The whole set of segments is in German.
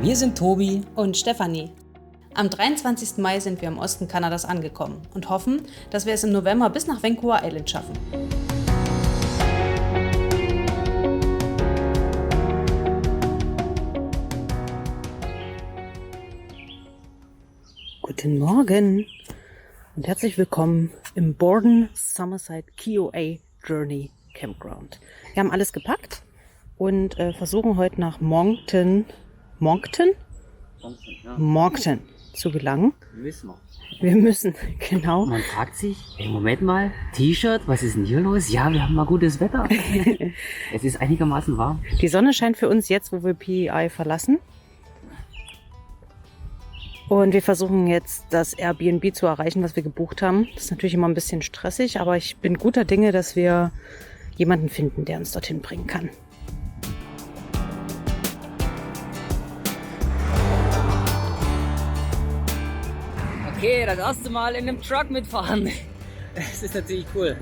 Wir sind Tobi und Stefanie. Am 23. Mai sind wir im Osten Kanadas angekommen und hoffen, dass wir es im November bis nach Vancouver Island schaffen. Guten Morgen und herzlich willkommen im Borden Summerside KOA Journey Campground. Wir haben alles gepackt und versuchen heute nach Moncton zu gelangen. Wir müssen, genau. Man fragt sich, hey, Moment mal, T-Shirt, was ist denn hier los? Ja, wir haben mal gutes Wetter. Es ist einigermaßen warm. Die Sonne scheint für uns jetzt, wo wir PEI verlassen. Und wir versuchen jetzt, das Airbnb zu erreichen, was wir gebucht haben. Das ist natürlich immer ein bisschen stressig, aber ich bin guter Dinge, dass wir jemanden finden, der uns dorthin bringen kann. Okay, das erste Mal in einem Truck mitfahren. Das ist natürlich cool.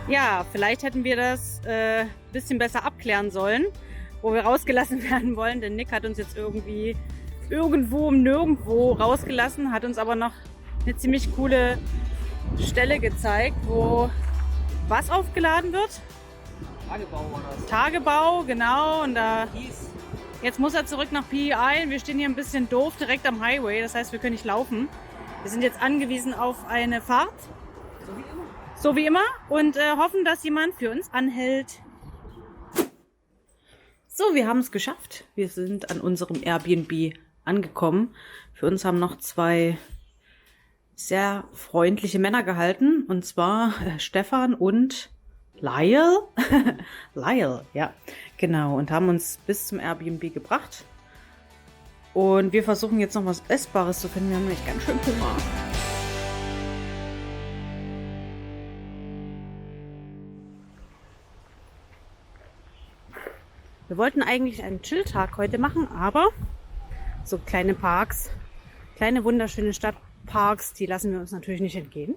Ja, vielleicht hätten wir das ein bisschen besser abklären sollen, wo wir rausgelassen werden wollen. Denn Nick hat uns jetzt irgendwie irgendwo um nirgendwo rausgelassen, hat uns aber noch eine ziemlich coole Stelle gezeigt, wo was aufgeladen wird? Tagebau war das. Tagebau, genau. Und da jetzt muss er zurück nach PEI. Wir stehen hier ein bisschen doof direkt am Highway, das heißt, wir können nicht laufen. Wir sind jetzt angewiesen auf eine Fahrt. So wie immer und hoffen, dass jemand für uns anhält. So, wir haben es geschafft. Wir sind an unserem Airbnb angekommen. Für uns haben noch zwei sehr freundliche Männer gehalten. Und zwar Stefan und Lyle. Lyle, ja, genau. Und haben uns bis zum Airbnb gebracht. Und wir versuchen jetzt noch was Essbares zu finden. Wir haben nämlich ganz schön Hunger. Wir wollten eigentlich einen Chill-Tag heute machen, aber so kleine Parks, kleine wunderschöne Stadtparks, die lassen wir uns natürlich nicht entgehen.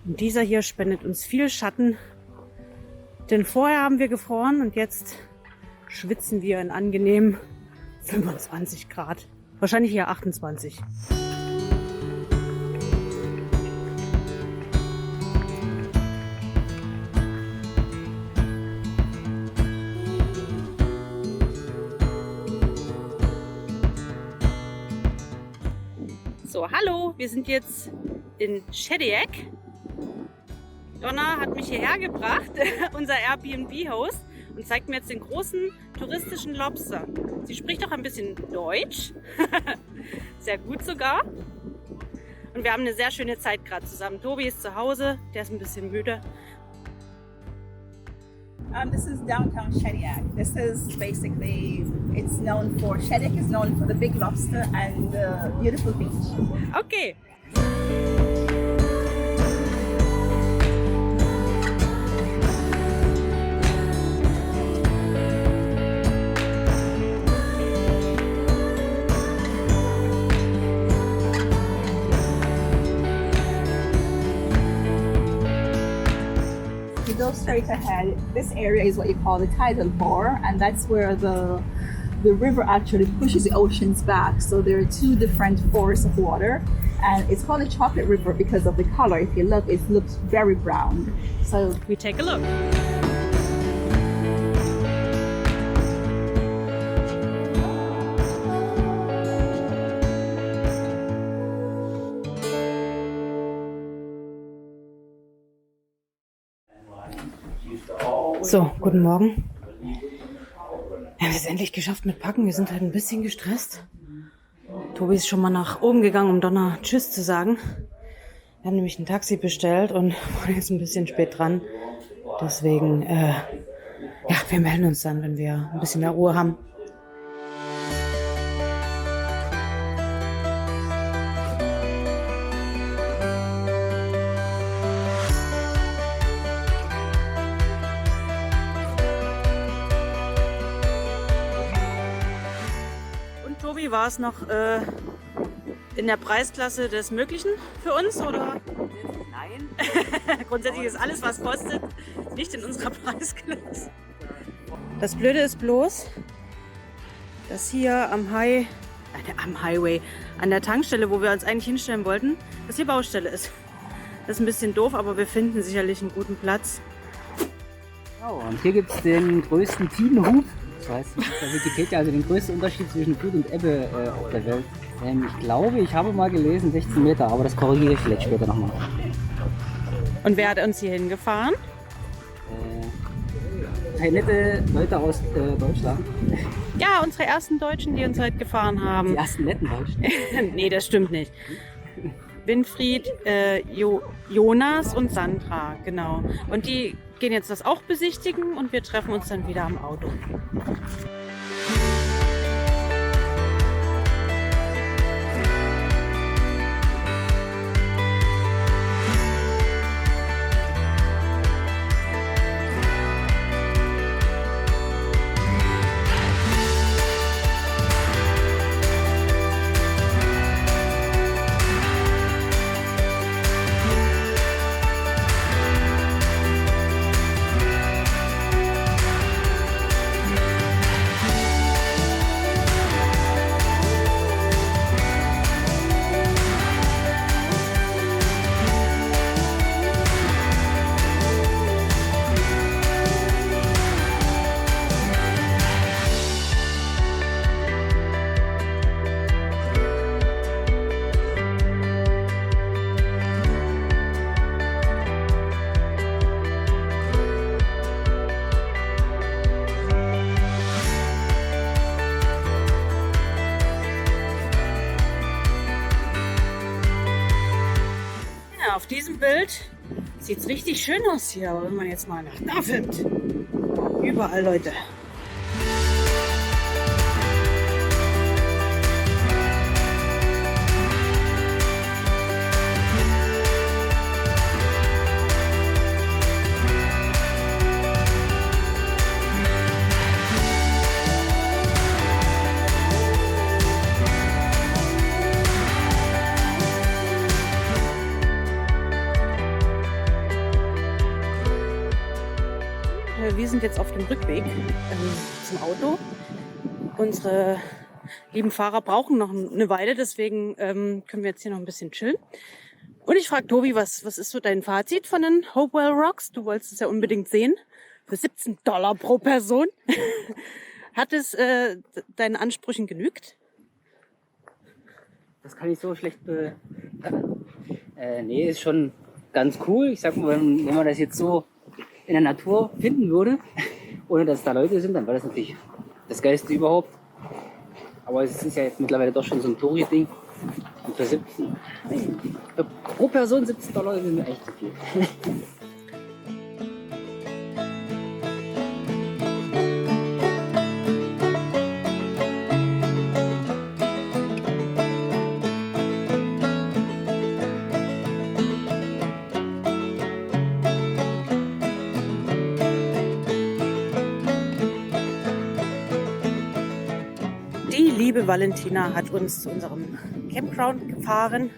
Und dieser hier spendet uns viel Schatten, denn vorher haben wir gefroren und jetzt schwitzen wir in angenehmen 25 Grad, wahrscheinlich eher 28. So, hallo, wir sind jetzt in Shediac. Donna hat mich hierher gebracht, unser Airbnb-Host, und zeigt mir jetzt den großen touristischen Lobster. Sie spricht auch ein bisschen Deutsch, sehr gut sogar. Und wir haben eine sehr schöne Zeit gerade zusammen. Tobi ist zu Hause, der ist ein bisschen müde. This is downtown Shediac. This is basically, it's known for, Shediac is known for the big lobster and the beautiful beach. Okay. You go straight ahead. This area is what you call the tidal bore, and that's where the river actually pushes the oceans back. So there are two different forests of water, and it's called a chocolate river because of the color. If you look, it looks very brown. So we take a look. So, guten Morgen. Wir haben es endlich geschafft mit Packen. Wir sind halt ein bisschen gestresst. Tobi ist schon mal nach oben gegangen, um Donna Tschüss zu sagen. Wir haben nämlich ein Taxi bestellt und waren jetzt ein bisschen spät dran. Deswegen, ja, wir melden uns dann, wenn wir ein bisschen mehr Ruhe haben. Und Tobi, war es noch in der Preisklasse des Möglichen für uns, oder? Nein. Grundsätzlich ist alles, was kostet, nicht in unserer Preisklasse. Das Blöde ist bloß, dass hier am Highway, an der Tankstelle, wo wir uns eigentlich hinstellen wollten, dass hier Baustelle ist. Das ist ein bisschen doof, aber wir finden sicherlich einen guten Platz. Ja, und hier gibt es den größten Tidenhub. Das heißt, der Wikipedia, also den größten Unterschied zwischen Flut und Ebbe auf der Welt. Ich glaube, ich habe mal gelesen 16 Meter, aber das korrigiere ich vielleicht später nochmal. Und wer hat uns hier hingefahren? Nette Leute aus Deutschland. Ja, unsere ersten Deutschen, die uns heute gefahren haben. Die ersten netten Deutschen. Nee, das stimmt nicht. Winfried, Jonas und Sandra, genau. Und die gehen jetzt das auch besichtigen und wir treffen uns dann wieder am Auto. Auf diesem Bild sieht es richtig schön aus hier, aber wenn man jetzt mal nach da filmt, überall Leute. Wir sind jetzt auf dem Rückweg zum Auto. Unsere lieben Fahrer brauchen noch eine Weile, deswegen können wir jetzt hier noch ein bisschen chillen. Und ich frage Tobi, was ist so dein Fazit von den Hopewell Rocks? Du wolltest es ja unbedingt sehen. Für $17 pro Person. Hat es deinen Ansprüchen genügt? Das kann ich so schlecht nee, ist schon ganz cool. Ich sag mal, wenn man das jetzt so in der Natur finden würde, ohne dass da Leute sind, dann wäre das natürlich das Geilste überhaupt. Aber es ist ja jetzt mittlerweile doch schon so ein Touri-Ding. Und für pro Person $17 sind mir echt zu viel. Die liebe Valentina hat uns zu unserem Campground gefahren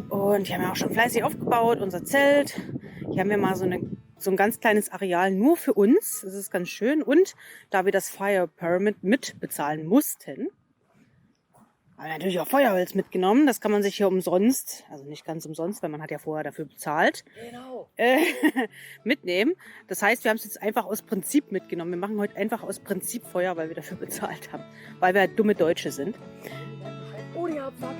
und die haben ja auch schon fleißig aufgebaut, unser Zelt. Hier haben wir mal so ein ganz kleines Areal nur für uns, das ist ganz schön. Und da wir das Fire Permit mitbezahlen mussten, haben wir natürlich auch Feuerholz mitgenommen. Das kann man sich hier umsonst, also nicht ganz umsonst, weil man hat ja vorher dafür bezahlt, Genau. Mitnehmen. Das heißt, wir haben es jetzt einfach aus Prinzip mitgenommen. Wir machen heute einfach aus Prinzip Feuer, weil wir dafür bezahlt haben. Weil wir halt dumme Deutsche sind. Oh, die Hauptsache.